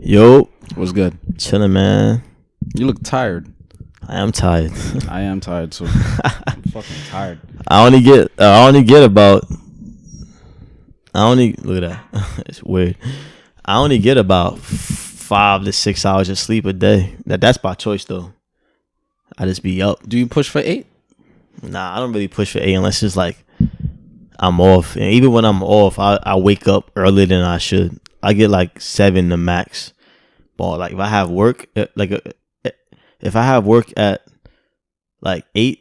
Yo, What's good? chilling, man. You look tired. I am tired. I am tired too. I'm fucking tired. I only get about. Look at that. It's weird. I only get about 5 to 6 hours of sleep a day. That's by choice though. I just be up. Do you push for 8? Nah, I don't really push for 8 unless it's like I'm off. And even when I'm off, I wake up earlier than I should. I get like 7 the max. But like if I have work, if I have work at like 8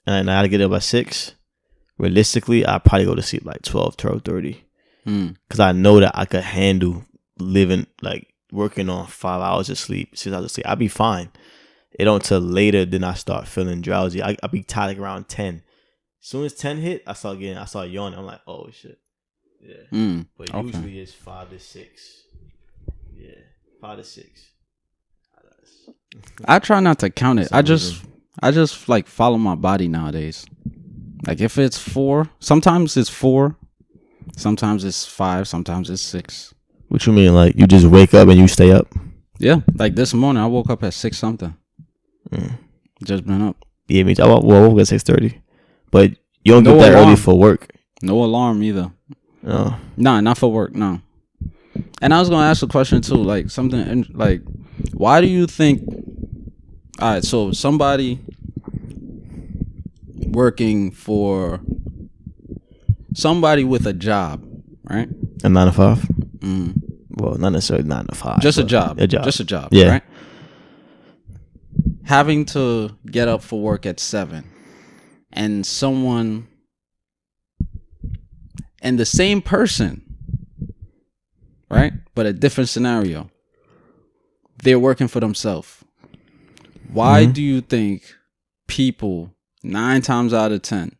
and I gotta get up at 6, realistically, I probably go to sleep like 12:30. Because I know that I could handle living, like working on 5 hours of sleep, 6 hours of sleep. I'll be fine. It don't till later, then I start feeling drowsy. I be tired like around 10. As soon as 10 hit, I start yawning. I'm like, oh shit. Yeah. But okay. usually it's 5 to 6. Yeah. 5 to 6. I try not to count it. I just like follow my body nowadays. Like if it's 4, sometimes it's 4, sometimes it's 5, sometimes it's 6. What you mean? Like you just wake up and you stay up? Yeah. Like this morning, I woke up at 6 something. Just been up. Yeah, me too. I woke at 6:30. But you don't No get that alarm. early for work. No alarm either. No. Nah, not for work. No. And I was gonna ask a question too, like something like, why do you think? All right, so somebody working for somebody with a job, right? A 9 to 5? Well, not necessarily 9 to 5. Just a but job. A job. Just a job. Yeah. Right? Having to get up for work at 7, and someone, and the same person, right? But a different scenario. They're working for themselves. Why do you think people 9 times out of 10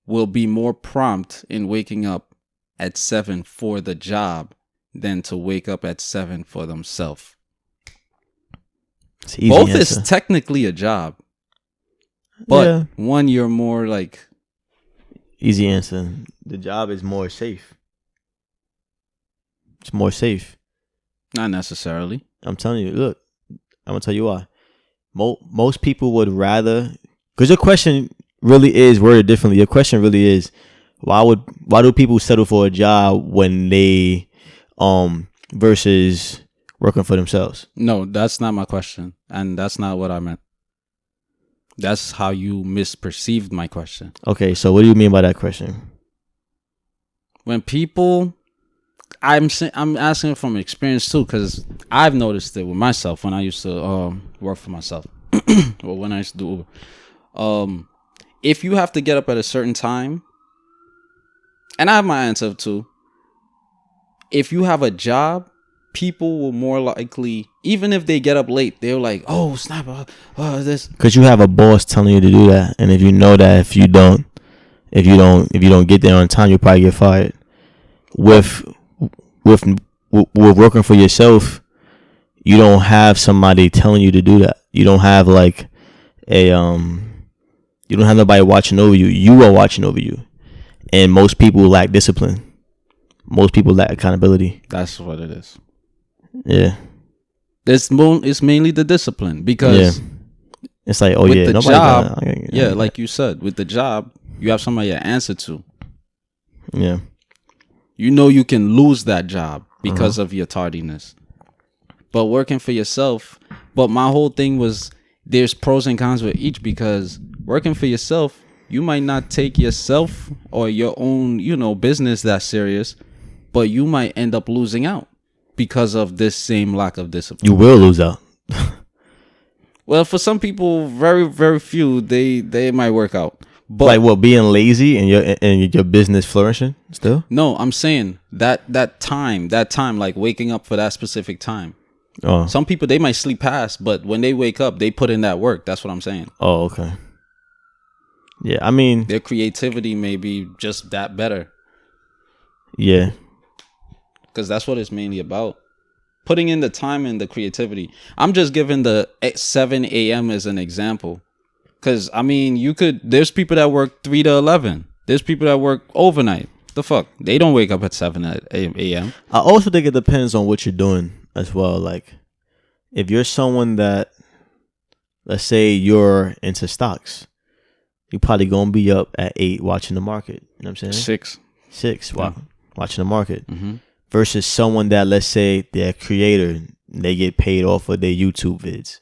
will be more prompt in waking up at 7 for the job than to wake up at 7 for themselves? Both answer. is technically a job, but yeah. one you're more like. Easy answer. The job is more safe. It's more safe. Not necessarily. I'm telling you. Look, I'm gonna tell you why. Most people would rather, because your question really is worded differently. Your question really is, why do people settle for a job when they versus working for themselves? No, that's not my question, and that's not what I meant. That's how you misperceived my question. Okay, so what do you mean by that question? When people, I'm asking from experience too, because I've noticed it with myself when I used to work for myself, or when I used to do Uber. If you have to get up at a certain time, and I have my answer too. If you have a job, people will more likely, even if they get up late, they're like, "Oh, snap! This." Because you have a boss telling you to do that, and if you know that if you don't get there on time, you'll probably get fired. With working for yourself, you don't have somebody telling you to do that. You don't have like you don't have nobody watching over you. You are watching over you, and most people lack discipline. Most people lack accountability. That's what it is. Yeah. It's mainly the discipline, because it's like, oh with yeah, the nobody job, like you said, with the job, you have somebody to answer to. Yeah. You know you can lose that job because of your tardiness. But working for yourself, but my whole thing was there's pros and cons with each, because working for yourself, you might not take yourself or your own, business that serious, but you might end up losing out because of this same lack of discipline. You will lose out. Well, for some people, very, very few, they might work out. But like what, being lazy and your business flourishing still? No, I'm saying that time, like waking up for that specific time. Oh. Some people, they might sleep past, but when they wake up, they put in that work. That's what I'm saying. Oh, okay. Yeah, I mean, their creativity may be just that better. Yeah. Because that's what it's mainly about. Putting in the time and the creativity. I'm just giving the 7 a.m. as an example. Because, I mean, there's people that work 3 to 11. There's people that work overnight. The fuck? They don't wake up at 7 a.m. I also think it depends on what you're doing as well. Like, if you're someone that, let's say you're into stocks, you're probably gonna be up at 8 watching the market. You know what I'm saying? 6 watching the market. Mm-hmm. Versus someone that, let's say they're a creator, they get paid off of their YouTube vids.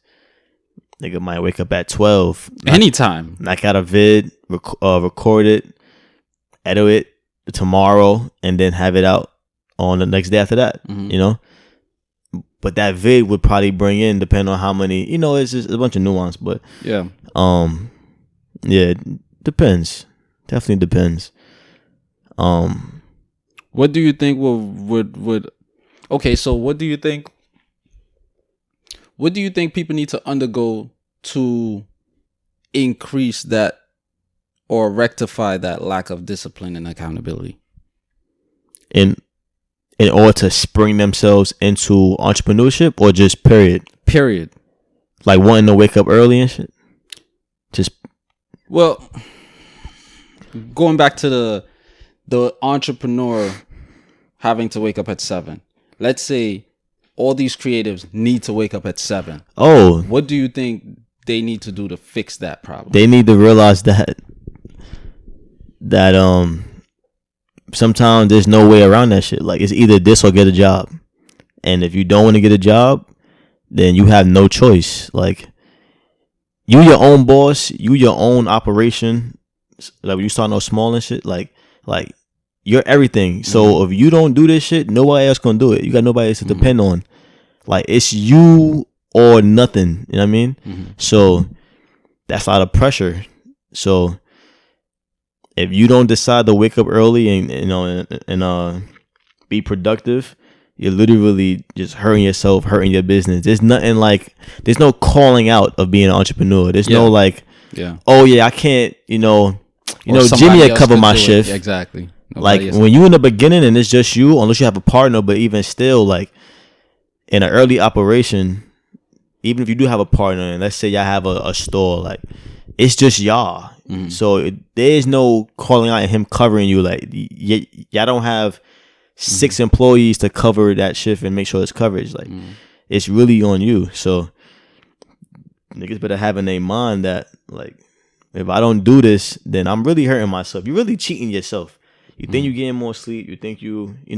Nigga might wake up at 12. Anytime. Knock out a vid, record it, edit it tomorrow, and then have it out on the next day after that. Mm-hmm. You know? But that vid would probably bring in, depending on how many, it's just a bunch of nuance, but yeah. Yeah, it depends. Definitely depends. What do you think would okay, so what do you think people need to undergo to increase that or rectify that lack of discipline and accountability? In order to spring themselves into entrepreneurship, or just period? Like wanting to wake up early and shit? Well, going back to the entrepreneur having to wake up at 7. Let's say all these creatives need to wake up at 7. Oh. What do you think they need to do to fix that problem? They need to realize that sometimes there's no way around that shit. Like, it's either this or get a job. And if you don't want to get a job, then you have no choice. Like, you your own boss, you your own operation. Like, when you start no small and shit, like you're everything. So if you don't do this shit, nobody else gonna do it. You got nobody else to depend on. Like, it's you or nothing. You know what I mean? So that's a lot of pressure. So if you don't decide to wake up early and be productive, you're literally just hurting yourself, hurting your business. There's no calling out of being an entrepreneur. There's no oh yeah, I can't, Jimmy will cover my shift. Exactly. Like, when you in the beginning and it's just you, unless you have a partner, but even still, like, in an early operation, even if you do have a partner, and let's say y'all have a store, like, it's just y'all. So there's no calling out and him covering you. Like, y'all don't have 6 employees to cover that shift and make sure it's coverage. Like, it's really on you. So niggas better have in their mind that, like, if I don't do this, then I'm really hurting myself. You're really cheating yourself. You think you're getting more sleep. You think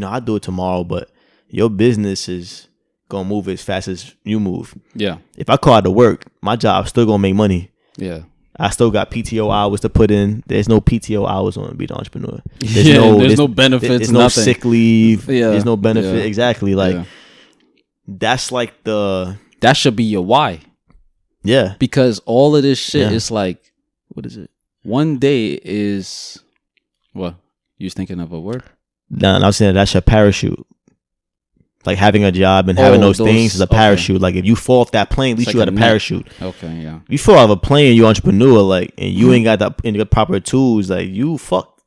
I'll do it tomorrow, but your business is going to move as fast as you move. Yeah. If I call out to work, my job's still going to make money. Yeah. I still got PTO hours to put in. There's no PTO hours on Be the Entrepreneur. There's no benefits. There's no sick leave. Yeah. There's no benefit. Yeah. Exactly. Like, that's like that should be your why. Yeah. Because all of this shit is like, what is it? One day is what? You was thinking of a word? No, I'm saying that's your parachute. Like, having a job and having those things is a parachute. Okay. Like, if you fall off that plane, at least you got a parachute. Okay, yeah. You fall off a plane, you're an entrepreneur, like, and you ain't got the proper tools, like, you fucked.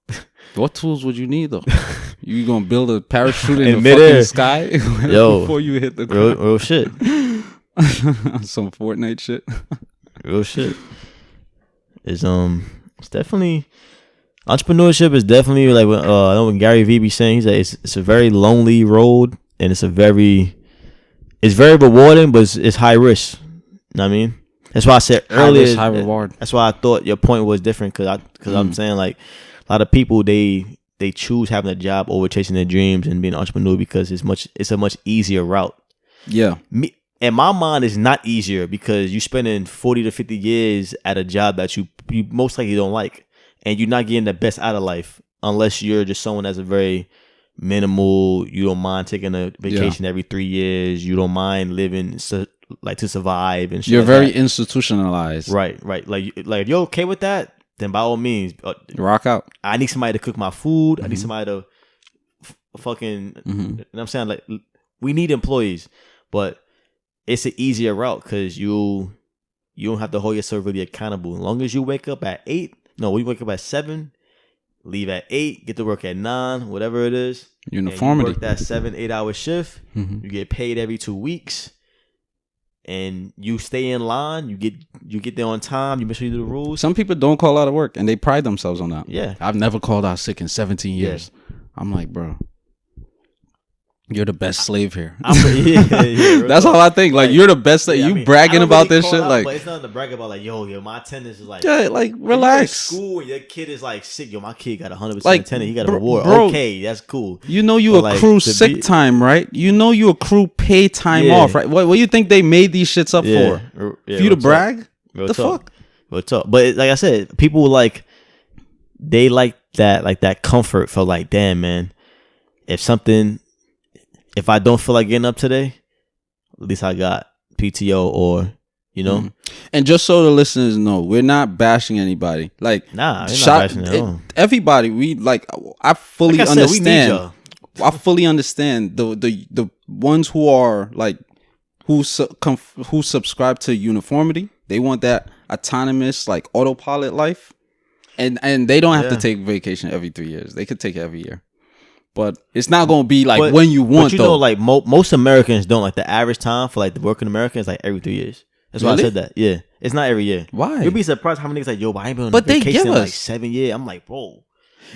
What tools would you need, though? You gonna build a parachute in the fucking sky before you hit the ground? Real shit. Some Fortnite shit. Real shit. It's definitely, entrepreneurship is definitely like, I know when Gary Vee be saying, he's like, it's a very lonely road, and it's very rewarding, but it's high risk. You know what I mean? That's why I said earlier, high risk, high reward. That's why I thought your point was different, because I'm saying, like, a lot of people they choose having a job over chasing their dreams and being an entrepreneur because it's a much easier route. Yeah. In my mind, it's not easier because you're spending 40 to 50 years at a job that you most likely don't like, and you're not getting the best out of life unless you're just someone that's a very minimal. You don't mind taking a vacation every 3 years. You don't mind living to survive and shit. You're very institutionalized. Right. Like if you're okay with that, then by all means, rock out. I need somebody to cook my food. I need somebody to fucking. You know what I'm saying? Like, we need employees, but it's an easier route because you don't have to hold yourself really accountable. As long as you wake up at 8, we wake up at 7, leave at 8, get to work at 9, whatever it is. Uniformity. You work that 7-8 hour shift. You get paid every 2 weeks, and you stay in line. You get there on time. You make sure you do the rules. Some people don't call out of work, and they pride themselves on that. Yeah, I've never called out sick in 17 years. I'm like, bro, you're the best slave here. Yeah, That's how I think. Like, you're the best. Yeah, you bragging about this shit. Like, but it's nothing to brag about. Like, yo, my attendance is like, yeah, like if relax. you're in school and your kid is like sick. Yo, my kid got 100% Like, attendance. He got a reward. bro, Okay, that's cool. You know you But, like, accrue to sick be- time, right? You know you accrue pay time Yeah. off, right? What do you think they made these shits up for? Yeah, For you to real talk. brag? Real The talk. fuck? Real talk. But like I said, people like they like that comfort for like, damn man, if I don't feel like getting up today, at least I got PTO or you know. Mhm. And just so the listeners know, we're not bashing anybody. Like, Nah, we're not bashing at all. everybody. We like. I fully Like I said, we need understand. y'all. I fully understand the ones who are like who subscribe to uniformity. They want that autonomous like autopilot life, and they don't have to Yeah. take vacation every 3 years. They could take it every year, but it's not gonna be like But- when you want. But you though. know, like most Americans don't. Like the average time for like the working American is like every 3 years. That's why I Really? said that. Yeah, it's not every year. Why? You'd be surprised how many niggas like, yo, but I ain't been on But they vacation give in like us- 7 years. I'm like, bro,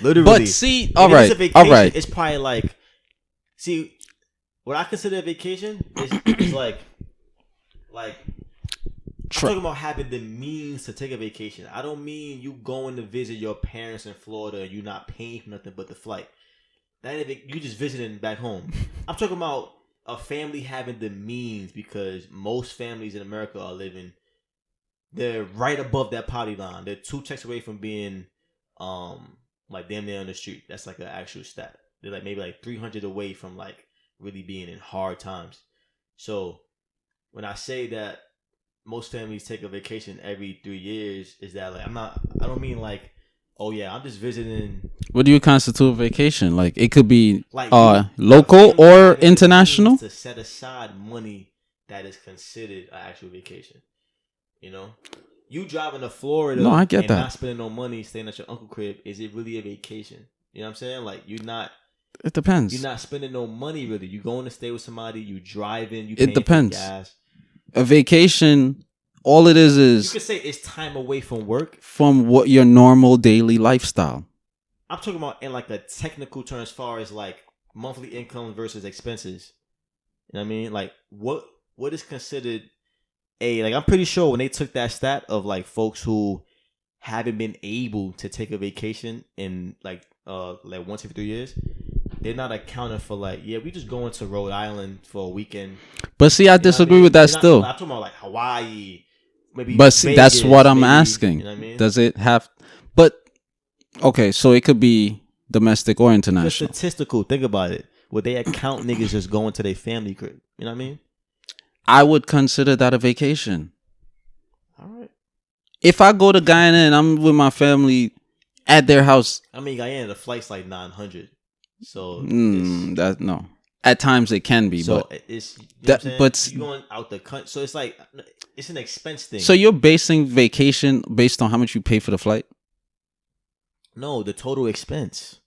literally. But see, If all it's right, a vacation, all right. It's probably like, see, what I consider a vacation is like I'm talking about having the means to take a vacation. I don't mean you going to visit your parents in Florida and you not paying for nothing but the flight. That ain't you just visiting back home. I'm talking about a family having the means because most families in America are living. They're right above that poverty line. They're 2 checks away from being, like damn near on the street. That's like an actual stat. They're like maybe like 300 away from like really being in hard times. So when I say that most families take a vacation every 3 years, is that like I don't mean like, oh yeah, I'm just visiting. What do you constitute a vacation? Like it could be Like local family or having the international. means to set aside money that is considered an actual vacation. You know, you driving to Florida. No, I get and that. Not spending no money, staying at your uncle crib. Is it really a vacation? You know what I'm saying? Like It depends. you're not spending no money really. You going to stay with somebody. You driving. You It paying for depends. gas. A vacation, all it You is could say it's time away from work. from what your normal daily lifestyle. I'm talking about in like a technical term as far as like monthly income versus expenses. You know what I mean? Like what is considered like I'm pretty sure when they took that stat of like folks who haven't been able to take a vacation in like once every 3 years, they're not accounting for like, yeah, we just going to Rhode Island for a weekend. But see, I You know what disagree mean? with that You're not- still. I'm talking about like Hawaii, maybe. But see, that's Vegas, what I'm maybe, asking. You know what I mean? Does it have? But okay, so it could be domestic or It's international. statistical. Think about it. Would they account niggas just going to their family crib? You know what I mean? I would consider that a vacation. All right. If I go to Guyana and I'm with my family at their house, I mean, Guyana, the flight's like 900. So, that no. At times it can be, so but it's you know that- what I'm saying? but- you going out the country. So it's like it's an expense thing. so you're basing vacation based on how much you pay for the flight? no, the total expense.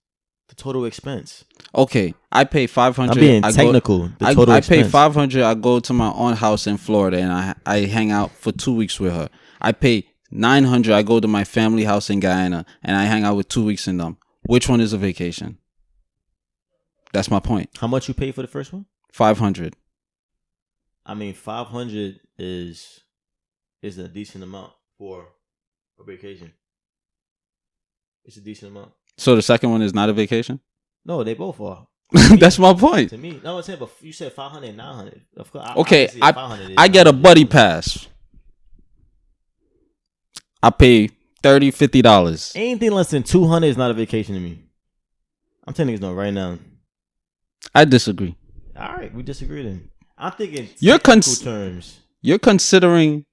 The total expense. Okay, I pay $500. I'm being I go- technical. The I total pay expense. $500. I go to my aunt house in Florida and I hang out for 2 weeks with her. I pay $900. I go to my family house in Guyana and I hang out with 2 weeks in them. Which one is a vacation? That's my point. How much you pay for the first one? $500. I mean, 500 is a decent amount for a vacation. It's a decent amount. So the second one is not a vacation? No, they both are. That's my point. To me, no, I'm saying, but you said 500 and 900. Of course, Okay, obviously 500 is I get a 900. buddy pass. I pay $30, $50. Anything less than 200 is not a vacation to me. I'm telling you no right now. I disagree. All right, we disagree then. I'm thinking You're technical terms. You're considering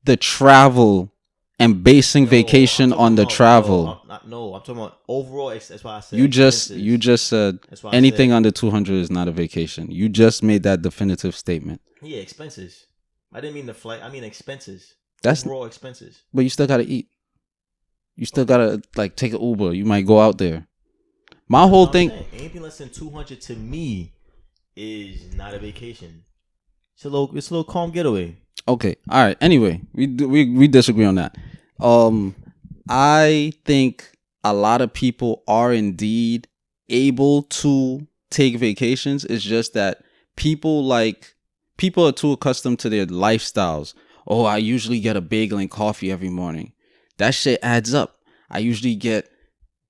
the travel and basing No, vacation I'm on the talking about- travel. No, I'm talking about overall. That's why I said You just expenses. said That's why I anything said- under 200 is not a vacation. You just made that definitive statement. Yeah, expenses. I didn't mean the flight. I mean expenses. That's Overall expenses. but you still gotta eat. You still gotta like take an Uber. You might go out there. My whole I'm thing. saying, anything less than 200 to me is not a vacation. It's a little calm getaway. Okay. All right. Anyway, we disagree on that. I think a lot of people are indeed able to take vacations. It's just that people are too accustomed to their lifestyles. Oh, I usually get a bagel and coffee every morning. That shit adds up. I usually get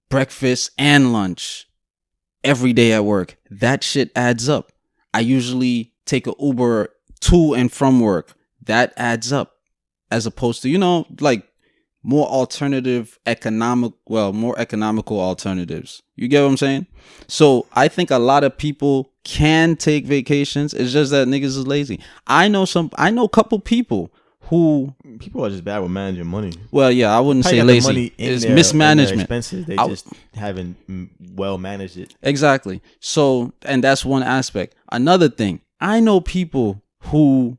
breakfast and lunch every day at work. That shit adds up. I usually take an Uber to and from work. That adds up. As opposed to, like more economical alternatives. You get what I'm saying? So I think a lot of people can take vacations. It's just that niggas is lazy. I know a couple people who are just bad with managing money. Well, yeah, I wouldn't say lazy. It's mismanagement. Expenses. They just haven't well managed it. Exactly. So, and that's one aspect. Another thing, I know people who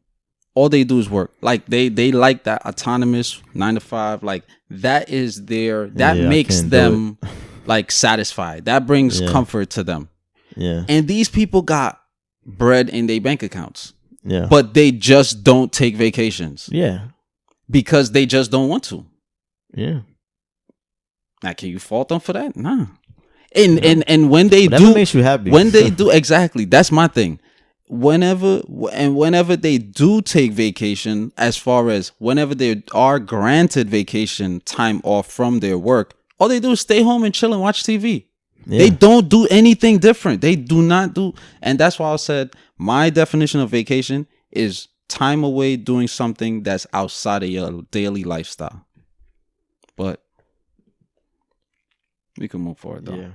all they do is work. Like they like that autonomous 9 to 5. Like that is that makes them like satisfied. That brings comfort to them. Yeah. And these people got bread in their bank accounts. Yeah. But they just don't take vacations. Yeah. Because they just don't want to. Yeah. Now, can you fault them for that? Nah. And when they Whatever makes you happy. When they do, exactly. That's my thing. Whenever they do take vacation, as far as whenever they are granted vacation time off from their work, all they do is stay home and chill and watch TV. Yeah. They don't do anything different. They do not do. And that's why I said my definition of vacation is time away doing something that's outside of your daily lifestyle. But we can move forward though. Yeah.